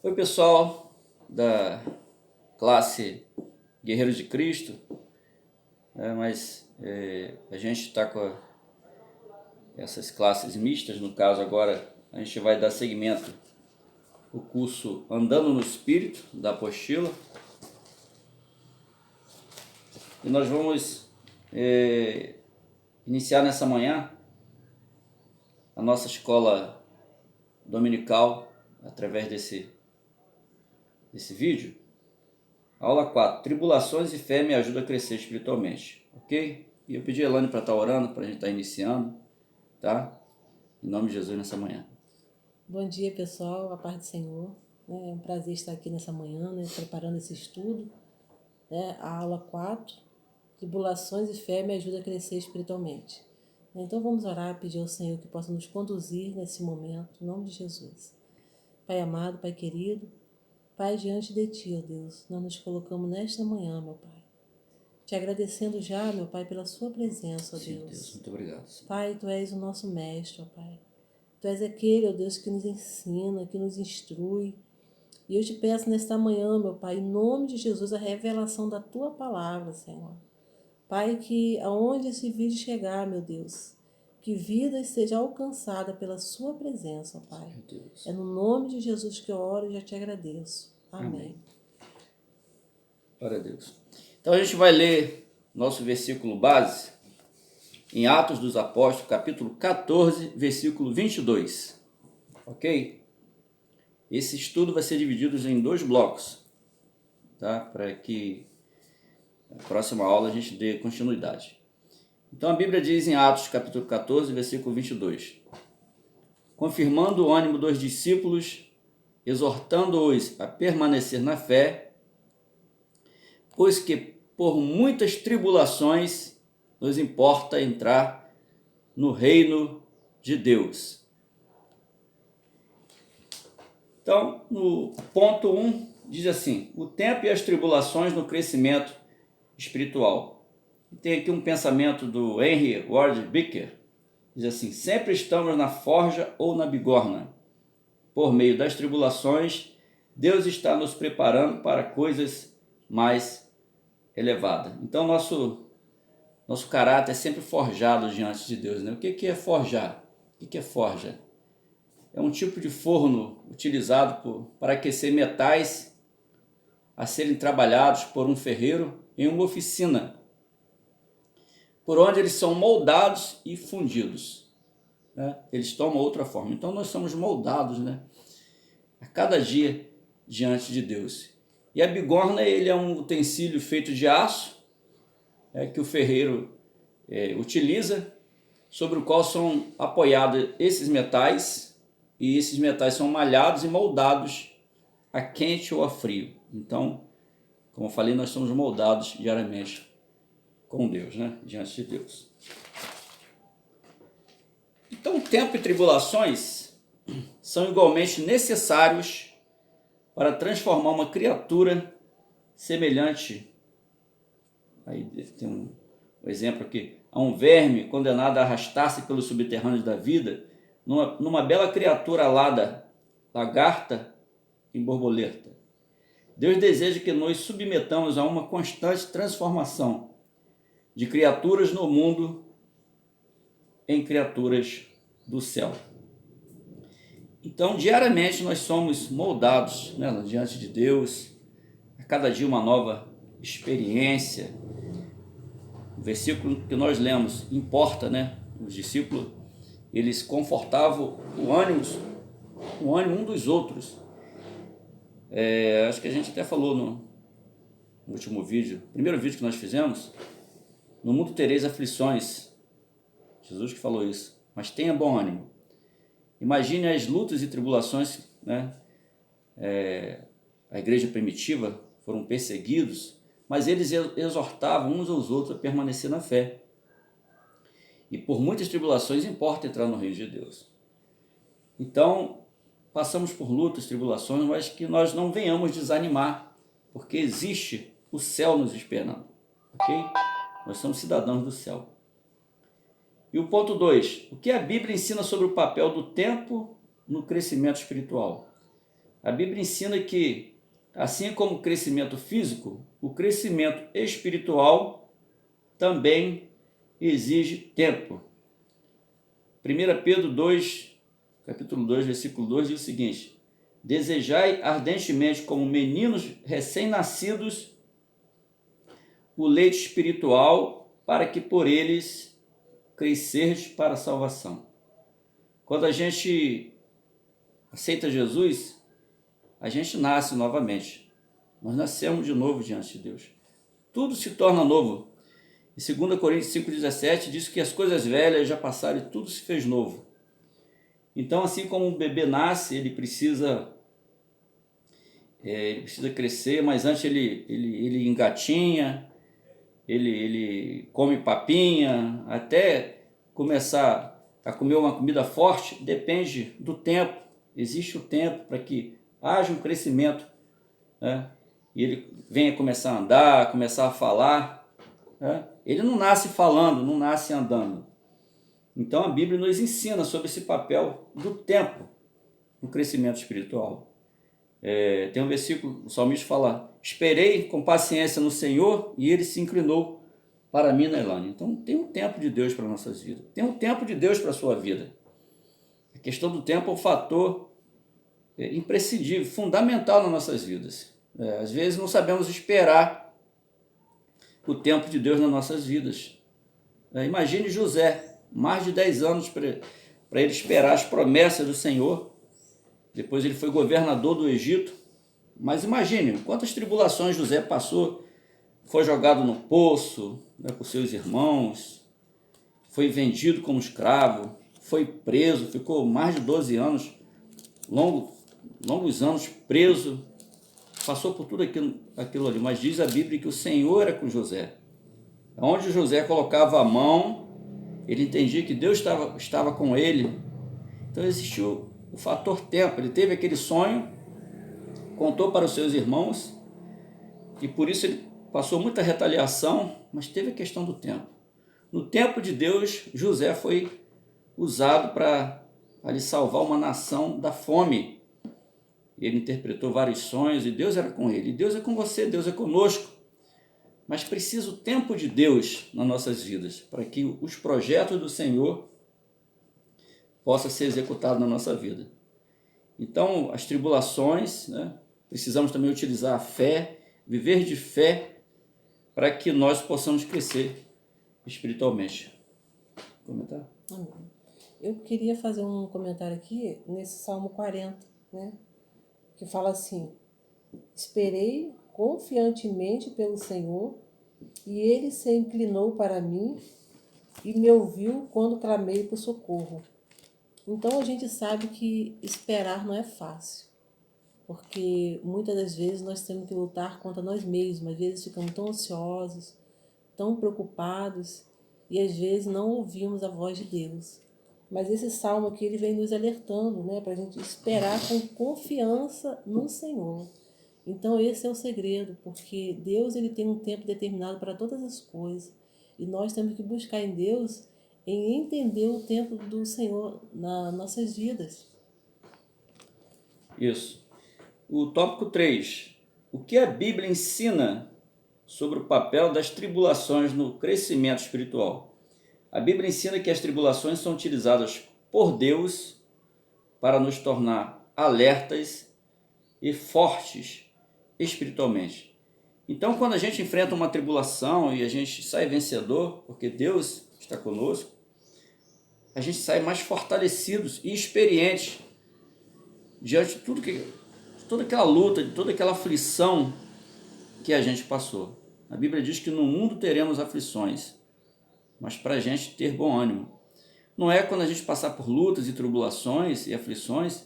Oi, pessoal da classe Guerreiros de Cristo, a gente está com essas classes mistas. No caso, agora a gente vai dar seguimento ao curso Andando no Espírito, da apostila, e nós vamos iniciar nessa manhã a nossa escola dominical através desse vídeo. Aula 4, Tribulações e Fé me ajuda a crescer espiritualmente, ok? E eu pedi a Elane para estar orando, para a gente estar iniciando, tá? Em nome de Jesus nessa manhã. Bom dia, pessoal, a paz do Senhor. É um prazer estar aqui nessa manhã, preparando esse estudo. A aula 4, Tribulações e Fé me ajuda a crescer espiritualmente. Então vamos orar, pedir ao Senhor que possa nos conduzir nesse momento, em nome de Jesus. Pai amado, Pai querido, Pai, diante de Ti, ó Deus, nós nos colocamos nesta manhã, meu Pai. Te agradecendo já, meu Pai, pela Sua presença, ó Sim, Deus. Deus, muito obrigado, Senhor. Pai, Tu és o nosso mestre, ó Pai. Tu és aquele, ó Deus, que nos ensina, que nos instrui. E eu te peço nesta manhã, meu Pai, em nome de Jesus, a revelação da Tua palavra, Senhor. Pai, que aonde esse vídeo chegar, meu Deus, que vida seja alcançada pela Sua presença, ó Pai. Meu Deus. É no nome de Jesus que eu oro e já te agradeço. Amém. Glória a Deus. Então a gente vai ler nosso versículo base em Atos dos Apóstolos, capítulo 14, versículo 22. Ok? Esse estudo vai ser dividido em 2 blocos, tá? Para que na próxima aula a gente dê continuidade. Então a Bíblia diz em Atos capítulo 14, versículo 22. Confirmando o ânimo dos discípulos, exortando-os a permanecer na fé, pois que por muitas tribulações nos importa entrar no reino de Deus. Então, no ponto 1, diz assim: o tempo e as tribulações no crescimento espiritual. Tem aqui um pensamento do Henry Ward Beecher, diz assim: sempre estamos na forja ou na bigorna. Por meio das tribulações, Deus está nos preparando para coisas mais elevadas. Então, nosso caráter é sempre forjado diante de Deus, né? O que é forjar? O que é forja? É um tipo de forno utilizado para aquecer metais a serem trabalhados por um ferreiro em uma oficina, por onde eles são moldados e fundidos, né? Eles tomam outra forma. Então nós somos moldados, né? A cada dia diante de Deus. E a bigorna, ele é um utensílio feito de aço, que o ferreiro utiliza, sobre o qual são apoiados esses metais, e esses metais são malhados e moldados a quente ou a frio. Então, como eu falei, nós somos moldados diariamente com Deus, né? Diante de Deus. Então, tempo e tribulações são igualmente necessários para transformar uma criatura semelhante. Aí tem um exemplo aqui: a um verme condenado a arrastar-se pelos subterrâneos da vida, numa bela criatura alada, lagarta e borboleta. Deus deseja que nos submetamos a uma constante transformação de criaturas no mundo em criaturas do céu. Então, diariamente nós somos moldados, né, diante de Deus, a cada dia uma nova experiência. O versículo que nós lemos importa, né? Os discípulos, eles confortavam o ânimo um dos outros. Acho que a gente até falou no último vídeo, primeiro vídeo que nós fizemos: no mundo tereis aflições. Jesus que falou isso, mas tenha bom ânimo. Imagine as lutas e tribulações, né? A igreja primitiva foram perseguidos, mas eles exortavam uns aos outros a permanecer na fé. E por muitas tribulações importa entrar no reino de Deus. Então, passamos por lutas, tribulações, mas que nós não venhamos desanimar, porque existe o céu nos esperando, ok? Nós somos cidadãos do céu. E o ponto 2, o que a Bíblia ensina sobre o papel do tempo no crescimento espiritual? A Bíblia ensina que, assim como o crescimento físico, o crescimento espiritual também exige tempo. 1 Pedro 2, capítulo 2, versículo 2, diz o seguinte: desejai ardentemente, como meninos recém-nascidos, o leite espiritual, para que por eles crescerdes para a salvação. Quando a gente aceita Jesus, a gente nasce novamente. Nós nascemos de novo diante de Deus. Tudo se torna novo. Em 2 Coríntios 5,17 diz que as coisas velhas já passaram e tudo se fez novo. Então, assim como um bebê nasce, ele precisa crescer, mas antes ele engatinha, ele come papinha, até começar a comer uma comida forte, depende do tempo. Existe o tempo para que haja um crescimento, né? E ele venha começar a andar, começar a falar, né? Ele não nasce falando, não nasce andando. Então a Bíblia nos ensina sobre esse papel do tempo no crescimento espiritual. Tem um versículo, o salmista fala: esperei com paciência no Senhor e ele se inclinou para mim, Elaine. Então tem um tempo de Deus para nossas vidas, tem um tempo de Deus para a sua vida. A questão do tempo é um fator imprescindível, fundamental nas nossas vidas. Às vezes não sabemos esperar o tempo de Deus nas nossas vidas. Imagine José, mais de 10 anos para ele esperar as promessas do Senhor. Depois ele foi governador do Egito. Mas imagine quantas tribulações José passou. Foi jogado no poço, né, por seus irmãos. Foi vendido como escravo. Foi preso, ficou mais de 12 anos, longos anos preso. Passou por tudo aquilo ali. Mas diz a Bíblia que o Senhor era com José. Onde José colocava a mão, ele entendia que Deus estava com ele. Então existiu o fator tempo. Ele teve aquele sonho, contou para os seus irmãos, e por isso ele passou muita retaliação, mas teve a questão do tempo. No tempo de Deus, José foi usado para lhe salvar uma nação da fome. Ele interpretou vários sonhos e Deus era com ele. E Deus é com você, Deus é conosco. Mas precisa o tempo de Deus nas nossas vidas, para que os projetos do Senhor possam ser executados na nossa vida. Então, as tribulações, né, precisamos também utilizar a fé, viver de fé, para que nós possamos crescer espiritualmente. Comentar? Amém. Eu queria fazer um comentário aqui nesse Salmo 40, né? Que fala assim: esperei confiantemente pelo Senhor, e ele se inclinou para mim e me ouviu quando clamei por socorro. Então a gente sabe que esperar não é fácil, porque muitas das vezes nós temos que lutar contra nós mesmos. Às vezes ficamos tão ansiosos, tão preocupados, e às vezes não ouvimos a voz de Deus. Mas esse salmo aqui, ele vem nos alertando, né, para a gente esperar com confiança no Senhor. Então esse é o segredo, porque Deus, ele tem um tempo determinado para todas as coisas, e nós temos que buscar em Deus em entender o tempo do Senhor nas nossas vidas. Isso. O tópico 3. O que a Bíblia ensina sobre o papel das tribulações no crescimento espiritual? A Bíblia ensina que as tribulações são utilizadas por Deus para nos tornar alertas e fortes espiritualmente. Então, quando a gente enfrenta uma tribulação e a gente sai vencedor, porque Deus está conosco, a gente sai mais fortalecidos e experientes diante de toda aquela luta, de toda aquela aflição que a gente passou. A Bíblia diz que no mundo teremos aflições, mas para a gente ter bom ânimo. Não é quando a gente passar por lutas e tribulações e aflições,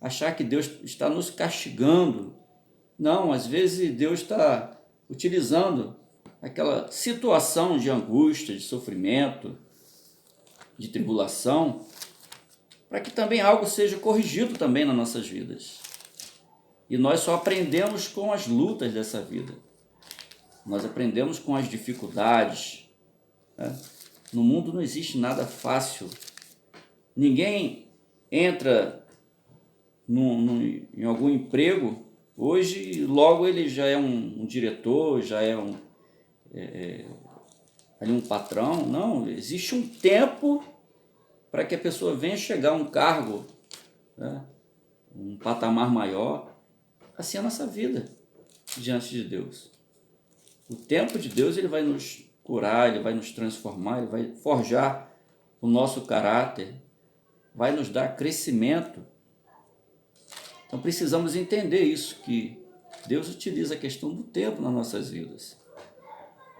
achar que Deus está nos castigando. Não, às vezes Deus está utilizando aquela situação de angústia, de sofrimento, de tribulação, para que também algo seja corrigido também nas nossas vidas. E nós só aprendemos com as lutas dessa vida. Nós aprendemos com as dificuldades. No mundo não existe nada fácil. Ninguém entra em algum emprego, hoje logo ele já é um diretor, já é ali um patrão. Não, existe um tempo para que a pessoa venha chegar a um cargo, né, um patamar maior. Assim é a nossa vida diante de Deus. O tempo de Deus, ele vai nos curar, ele vai nos transformar, ele vai forjar o nosso caráter, vai nos dar crescimento. Então precisamos entender isso, que Deus utiliza a questão do tempo nas nossas vidas,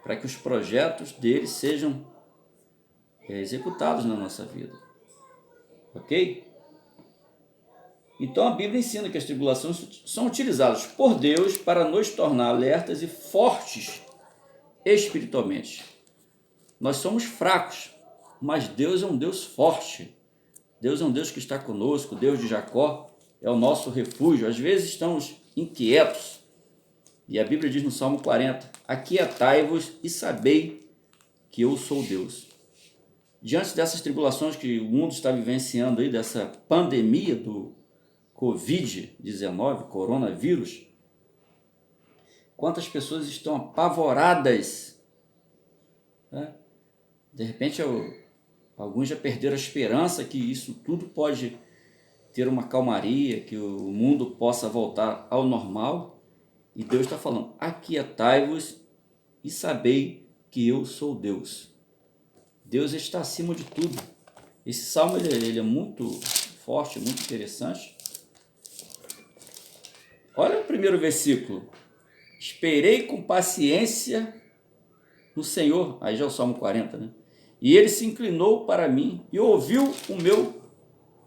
para que os projetos dele sejam executados na nossa vida. Ok? Então a Bíblia ensina que as tribulações são utilizadas por Deus para nos tornar alertas e fortes espiritualmente. Nós somos fracos, mas Deus é um Deus forte. Deus é um Deus que está conosco. Deus de Jacó é o nosso refúgio. Às vezes estamos inquietos. E a Bíblia diz no Salmo 40, aquietai-vos e sabei que eu sou Deus. Diante dessas tribulações que o mundo está vivenciando aí, dessa pandemia do Covid-19, coronavírus, quantas pessoas estão apavoradas, né? De repente, alguns já perderam a esperança que isso tudo pode ter uma calmaria, que o mundo possa voltar ao normal. E Deus está falando, aquietai-vos e sabei que eu sou Deus. Deus está acima de tudo. Esse salmo ele é muito forte, muito interessante. Olha o primeiro versículo. Esperei com paciência no Senhor. Aí já é o Salmo 40, né? E ele se inclinou para mim e ouviu o meu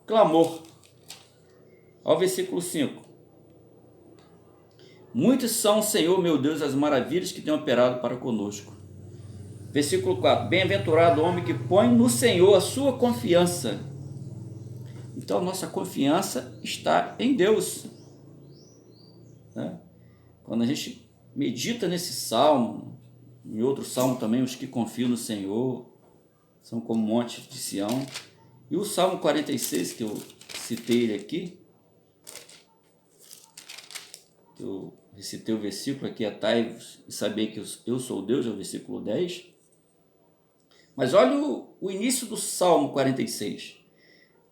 clamor. Olha o versículo 5. Muitos são, Senhor, meu Deus, as maravilhas que tem operado para conosco. Versículo 4. Bem-aventurado o homem que põe no Senhor a sua confiança. Então, a nossa confiança está em Deus, né? Quando a gente medita nesse salmo, em outro salmo também, os que confiam no Senhor são como monte de Sião. E o Salmo 46, que eu citei ele aqui, que eu recitei o versículo aqui, atai-vos e sabei que eu sou Deus, é o versículo 10. Mas olha o início do Salmo 46.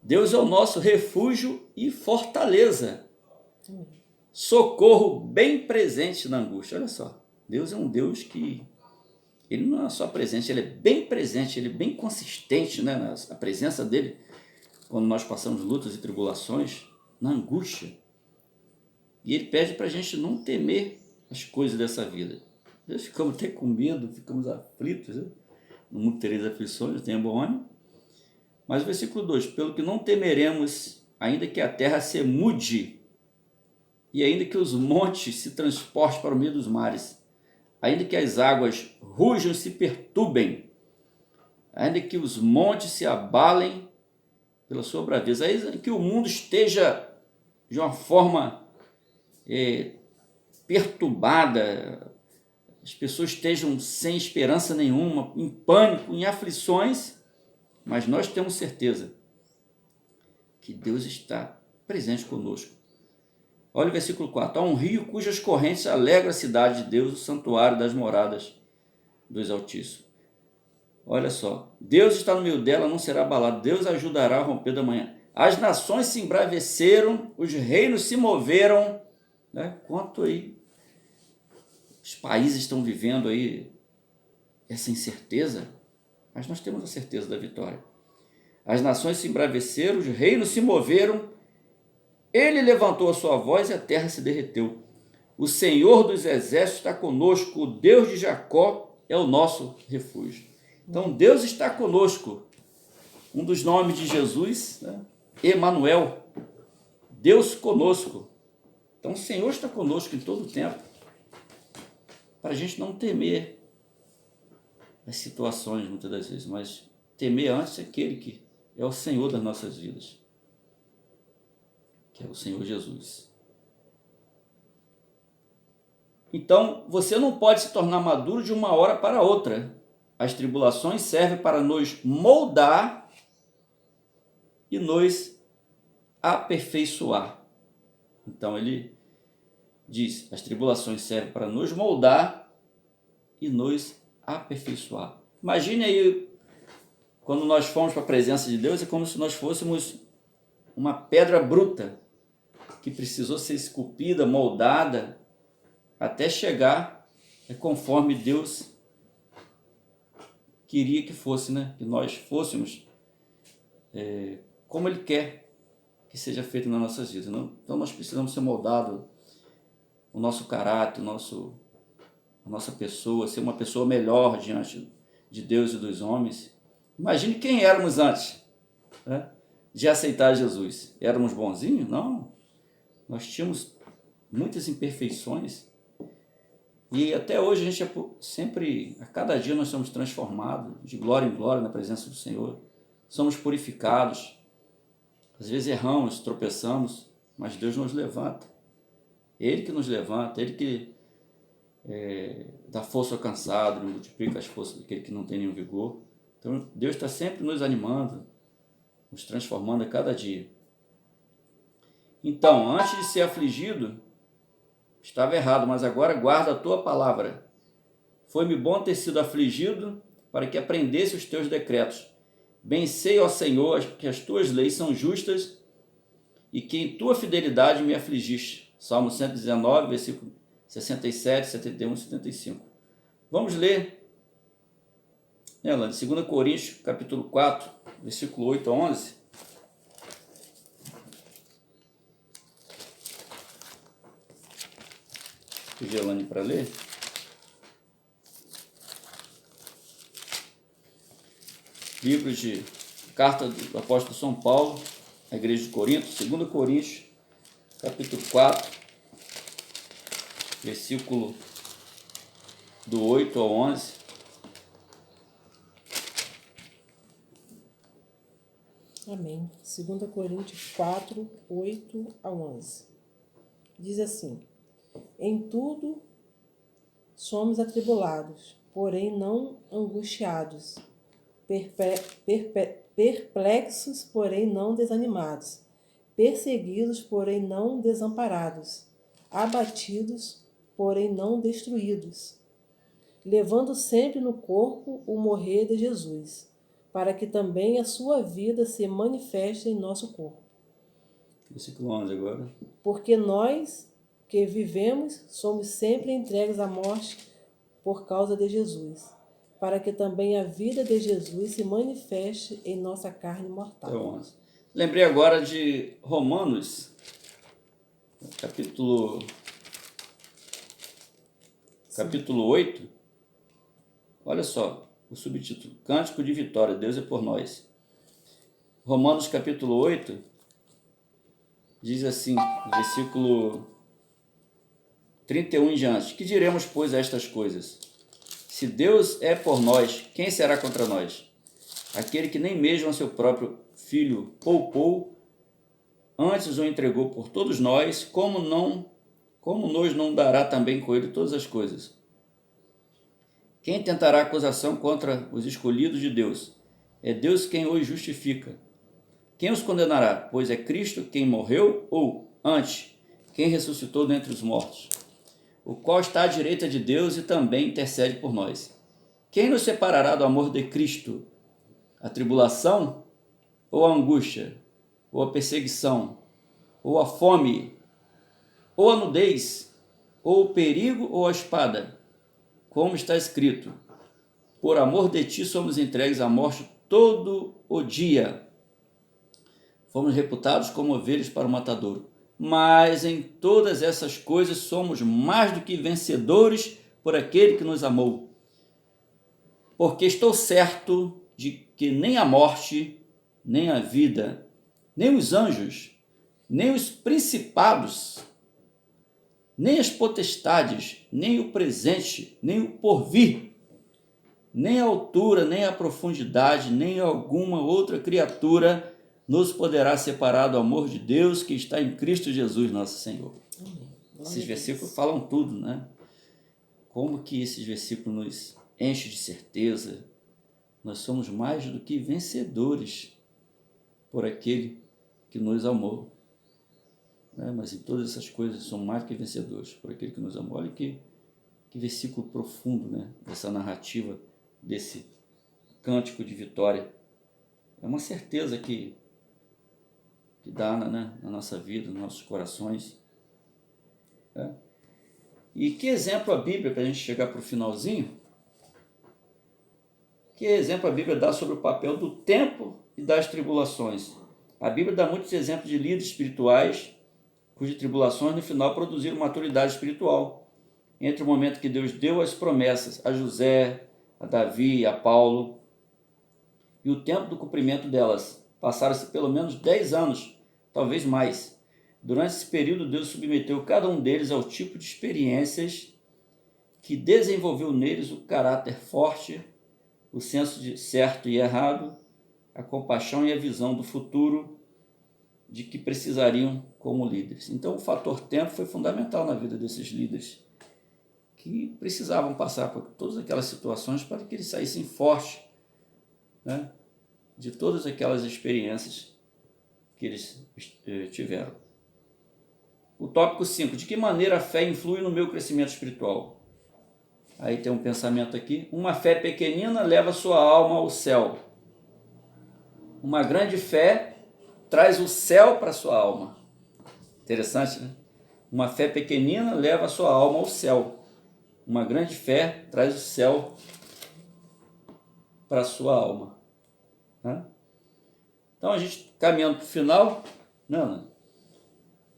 Deus é o nosso refúgio e fortaleza, socorro bem presente na angústia. Olha só, Deus é um Deus que ele não é só presente, ele é bem presente, ele é bem consistente, né? A presença dele quando nós passamos lutas e tribulações, na angústia. E ele pede para a gente não temer as coisas dessa vida. Nós ficamos até com medo, ficamos aflitos, né? No mundo tereis aflições, tenha bom ânimo. Mas o versículo 2, pelo que não temeremos, ainda que a terra se mude, e ainda que os montes se transportem para o meio dos mares, ainda que as águas rujam e se perturbem, ainda que os montes se abalem pela sua braveza, ainda que o mundo esteja de uma forma perturbada, as pessoas estejam sem esperança nenhuma, em pânico, em aflições, mas nós temos certeza que Deus está presente conosco. Olha o versículo 4. Há um rio cujas correntes alegram a cidade de Deus, o santuário das moradas dos Altíssimos. Olha só, Deus está no meio dela, não será abalado. Deus ajudará a romper da manhã. As nações se embraveceram, os reinos se moveram, né? Quanto aí os países estão vivendo aí essa incerteza, mas nós temos a certeza da vitória. As nações se embraveceram, os reinos se moveram, ele levantou a sua voz e a terra se derreteu. O Senhor dos exércitos está conosco, o Deus de Jacó é o nosso refúgio. Então Deus está conosco. Um dos nomes de Jesus, né? Emanuel, Deus conosco. Então o Senhor está conosco em todo o tempo, para a gente não temer as situações muitas das vezes, mas temer antes aquele que é o Senhor das nossas vidas, que é o Senhor Jesus. Então, você não pode se tornar maduro de uma hora para outra. As tribulações servem para nos moldar e nos aperfeiçoar. Então ele diz, as tribulações servem para nos moldar e nos aperfeiçoar. Imagine aí, quando nós fomos para a presença de Deus, é como se nós fôssemos uma pedra bruta que precisou ser esculpida, moldada, até chegar conforme Deus queria que fosse, né? Que nós fôssemos como Ele quer que seja feito nas nossas vidas. Não? Então nós precisamos ser moldados, o nosso caráter, a nossa pessoa, ser uma pessoa melhor diante de Deus e dos homens. Imagine quem éramos antes, né, de aceitar Jesus. Éramos bonzinhos? Não. Nós tínhamos muitas imperfeições. E até hoje a gente sempre, a cada dia nós somos transformados de glória em glória na presença do Senhor. Somos purificados. Às vezes erramos, tropeçamos, mas Deus nos levanta. Ele que nos levanta, Ele que dá força ao cansado, multiplica as forças daquele que não tem nenhum vigor. Então Deus está sempre nos animando, nos transformando a cada dia. Então, antes de ser afligido, estava errado, mas agora guarda a tua palavra. Foi-me bom ter sido afligido para que aprendesse os teus decretos. Bem sei, ó Senhor, que as tuas leis são justas e que em tua fidelidade me afligiste. Salmo 119, versículo 67, 71 e 75. Vamos ler, né, lá de 2 Coríntios, capítulo 4, versículo 8 a 11. Pedir a Elane para ler. Livro de carta do apóstolo São Paulo, à igreja de Corinto, 2 Coríntios, capítulo 4, versículo do 8 ao 11. Amém. 2 Coríntios 4, 8 a 11. Diz assim: em tudo somos atribulados, porém não angustiados, perplexos, porém não desanimados, perseguidos, porém não desamparados, abatidos, porém não destruídos, levando sempre no corpo o morrer de Jesus, para que também a sua vida se manifeste em nosso corpo. Versículo 11 agora. Porque nós que vivemos somos sempre entregues à morte por causa de Jesus, para que também a vida de Jesus se manifeste em nossa carne mortal. Até 11. Lembrei agora de Romanos, capítulo 8. Olha só, o subtítulo, Cântico de Vitória, Deus é por nós. Romanos capítulo 8, diz assim, versículo 31 em diante: que diremos, pois, a estas coisas? Se Deus é por nós, quem será contra nós? Aquele que nem mesmo a seu próprio Filho poupou, antes o entregou por todos nós, como nos não dará também com ele todas as coisas? Quem tentará acusação contra os escolhidos de Deus? É Deus quem os justifica. Quem os condenará? Pois é Cristo quem morreu, ou, antes, quem ressuscitou dentre os mortos, o qual está à direita de Deus e também intercede por nós. Quem nos separará do amor de Cristo? A tribulação, ou a angústia, ou a perseguição, ou a fome, ou a nudez, ou o perigo, ou a espada? Como está escrito: por amor de ti somos entregues à morte todo o dia. Fomos reputados como ovelhas para o matadouro. Mas em todas essas coisas somos mais do que vencedores por aquele que nos amou. Porque estou certo de que nem a morte, nem a vida, nem os anjos, nem os principados, nem as potestades, nem o presente, nem o porvir, nem a altura, nem a profundidade, nem alguma outra criatura nos poderá separar do amor de Deus que está em Cristo Jesus, nosso Senhor. Esses versículos falam tudo, né? Como que esses versículos nos enchem de certeza. Nós somos mais do que vencedores por aquele que nos amou. né? Mas em todas essas coisas somos mais que vencedores por aquele que nos amou. Olha que versículo profundo, né? Dessa narrativa, desse cântico de vitória. É uma certeza que dá, né, na nossa vida, nos nossos corações. Né? E que exemplo a Bíblia, para a gente chegar para o finalzinho, que exemplo a Bíblia dá sobre o papel do tempo e das tribulações. A Bíblia dá muitos exemplos de líderes espirituais cujas tribulações no final produziram maturidade espiritual. Entre o momento que Deus deu as promessas a José, a Davi, a Paulo, e o tempo do cumprimento delas, passaram-se pelo menos 10 anos, talvez mais. Durante esse período, Deus submeteu cada um deles ao tipo de experiências que desenvolveu neles o caráter forte, o senso de certo e errado, a compaixão e a visão do futuro de que precisariam como líderes. Então, o fator tempo foi fundamental na vida desses líderes, que precisavam passar por todas aquelas situações para que eles saíssem fortes, né, de todas aquelas experiências que eles tiveram. O tópico 5. De que maneira a fé influi no meu crescimento espiritual? Aí tem um pensamento aqui. Uma fé pequenina leva sua alma ao céu. Uma grande fé traz o céu para sua alma. Interessante, né? Uma fé pequenina leva a sua alma ao céu. Uma grande fé traz o céu para a sua alma. Né? Então, a gente caminhando para o final,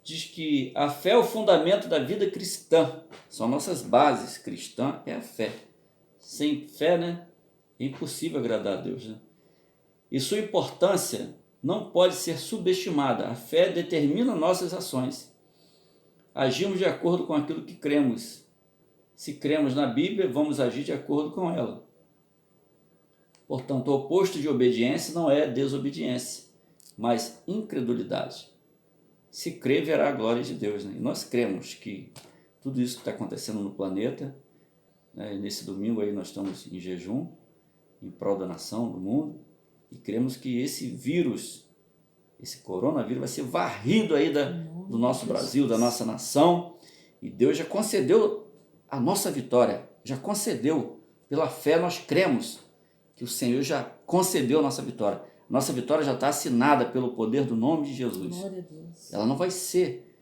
diz que a fé é o fundamento da vida cristã. São nossas bases. Cristã é a fé. Sem fé, né, é impossível agradar a Deus. Né? E sua importância não pode ser subestimada. A fé determina nossas ações. Agimos de acordo com aquilo que cremos. Se cremos na Bíblia, vamos agir de acordo com ela. Portanto, o oposto de obediência não é desobediência, mas incredulidade. Se crer, verá a glória de Deus. Né? E nós cremos que tudo isso que está acontecendo no planeta, né, nesse domingo aí nós estamos em jejum, em prol da nação, do mundo, e cremos que esse vírus, esse coronavírus, vai ser varrido aí do nosso Brasil, da nossa nação, e Deus já concedeu a nossa vitória, já concedeu. Pela fé nós cremos que o Senhor já concedeu a nossa vitória. Nossa vitória já está assinada pelo poder do nome de Jesus. Glória a Deus. Ela não vai ser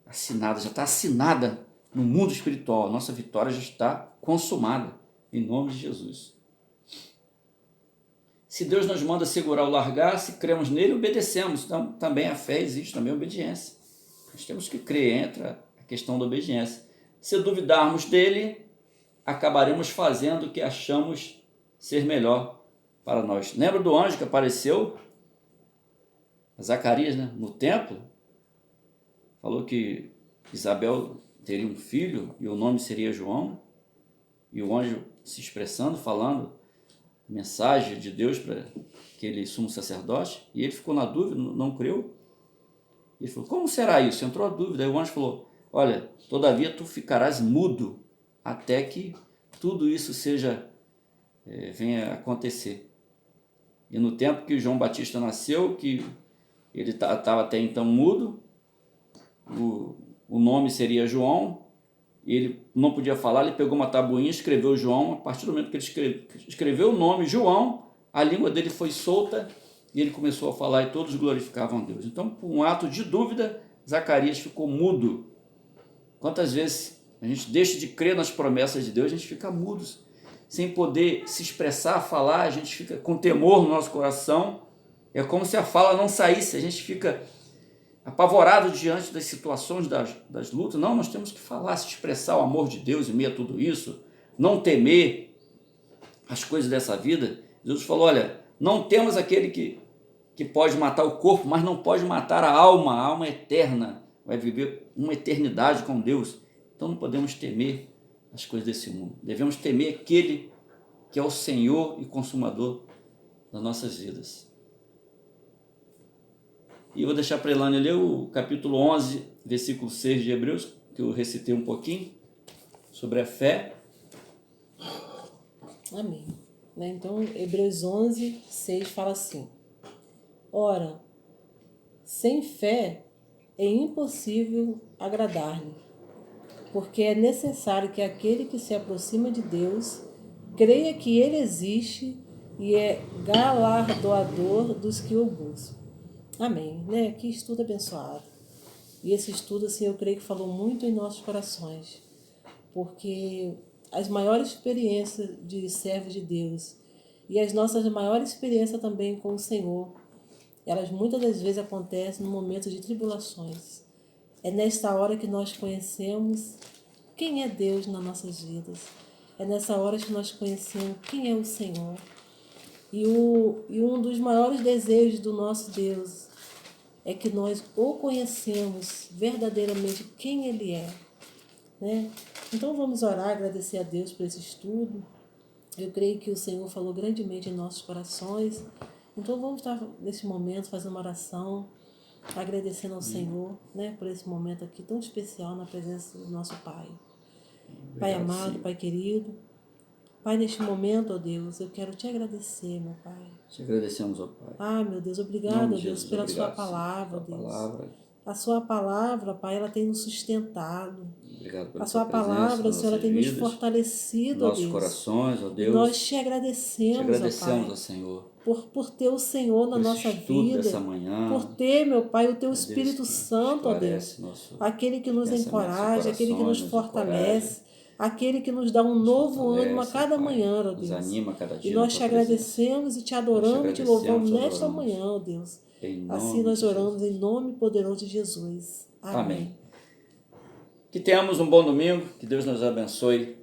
assinada, já está assinada no mundo espiritual. A nossa vitória já está consumada em nome de Jesus. Se Deus nos manda segurar ou largar, se cremos nele, obedecemos. Então, também a fé existe, também a obediência. Nós temos que crer, entra a questão da obediência. Se duvidarmos dele, acabaremos fazendo o que achamos ser melhor para nós. Lembra do anjo que apareceu a Zacarias, né, no templo? Falou que Isabel teria um filho e o nome seria João. E o anjo se expressando, falando a mensagem de Deus para aquele sumo sacerdote. E ele ficou na dúvida, não creu. Ele falou, como será isso? Entrou a dúvida. Aí o anjo falou, olha, todavia tu ficarás mudo até que tudo isso venha a acontecer. E no tempo que João Batista nasceu, que ele estava até então mudo, o nome seria João, e ele não podia falar, ele pegou uma tabuinha, escreveu João. A partir do momento que ele escreveu o nome João, a língua dele foi solta e ele começou a falar e todos glorificavam a Deus. Então, por um ato de dúvida, Zacarias ficou mudo. Quantas vezes a gente deixa de crer nas promessas de Deus, a gente fica mudo, sem poder se expressar, falar, a gente fica com temor no nosso coração. É como se a fala não saísse, a gente fica apavorado diante das situações, das lutas. Não, nós temos que falar, se expressar o amor de Deus em meio a tudo isso, não temer as coisas dessa vida. Jesus falou, olha, não temos aquele que pode matar o corpo, mas não pode matar a alma eterna, vai viver uma eternidade com Deus. Então não podemos temer as coisas desse mundo, devemos temer aquele que é o Senhor e Consumador das nossas vidas. E eu vou deixar para a Elane ler o capítulo 11, versículo 6 de Hebreus, que eu recitei um pouquinho, sobre a fé. Amém. Então, Hebreus 11, 6 fala assim, ora, sem fé é impossível agradar-lhe, porque é necessário que aquele que se aproxima de Deus creia que Ele existe e é galardoador dos que o buscam. Amém. Né? Que estudo abençoado. E esse estudo, assim, eu creio que falou muito em nossos corações, porque as maiores experiências de servos de Deus e as nossas maiores experiências também com o Senhor, elas muitas das vezes acontecem no momento de tribulações. É nesta hora que nós conhecemos quem é Deus nas nossas vidas. É nessa hora que nós conhecemos quem é o Senhor. E um dos maiores desejos do nosso Deus é que nós o conhecemos verdadeiramente quem Ele é. Né? Então vamos orar, agradecer a Deus por esse estudo. Eu creio que o Senhor falou grandemente em nossos corações. Então vamos estar nesse momento fazendo uma oração, agradecendo ao Senhor, né, por esse momento aqui tão especial na presença do nosso Pai. Pai amado, Pai querido, Pai, neste momento, ó Deus, eu quero te agradecer, meu Pai. Te agradecemos, ó Pai. Ah, meu Deus, obrigado, ó Deus, pela sua palavra, Deus. A sua palavra, Pai, ela tem nos sustentado. Obrigado pela a sua presença palavra, Senhor, ela tem nos fortalecido, ó nossos Deus. corações, ó Deus. E nós te agradecemos, ó Pai, ó Senhor, por ter o Senhor na nossa vida, dessa manhã, por ter, meu Pai, o teu Deus, Espírito Santo, ó Deus, aquele que nos encoraja, aquele que nos fortalece, aquele que nos dá um novo ânimo a cada manhã, ó Deus. Anima cada dia e nós te agradecemos e te adoramos e te louvamos nesta manhã, ó Deus. Assim nós oramos em nome poderoso de Jesus. Amém. Que tenhamos um bom domingo, que Deus nos abençoe,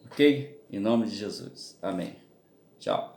ok? Em nome de Jesus. Amém. Tchau.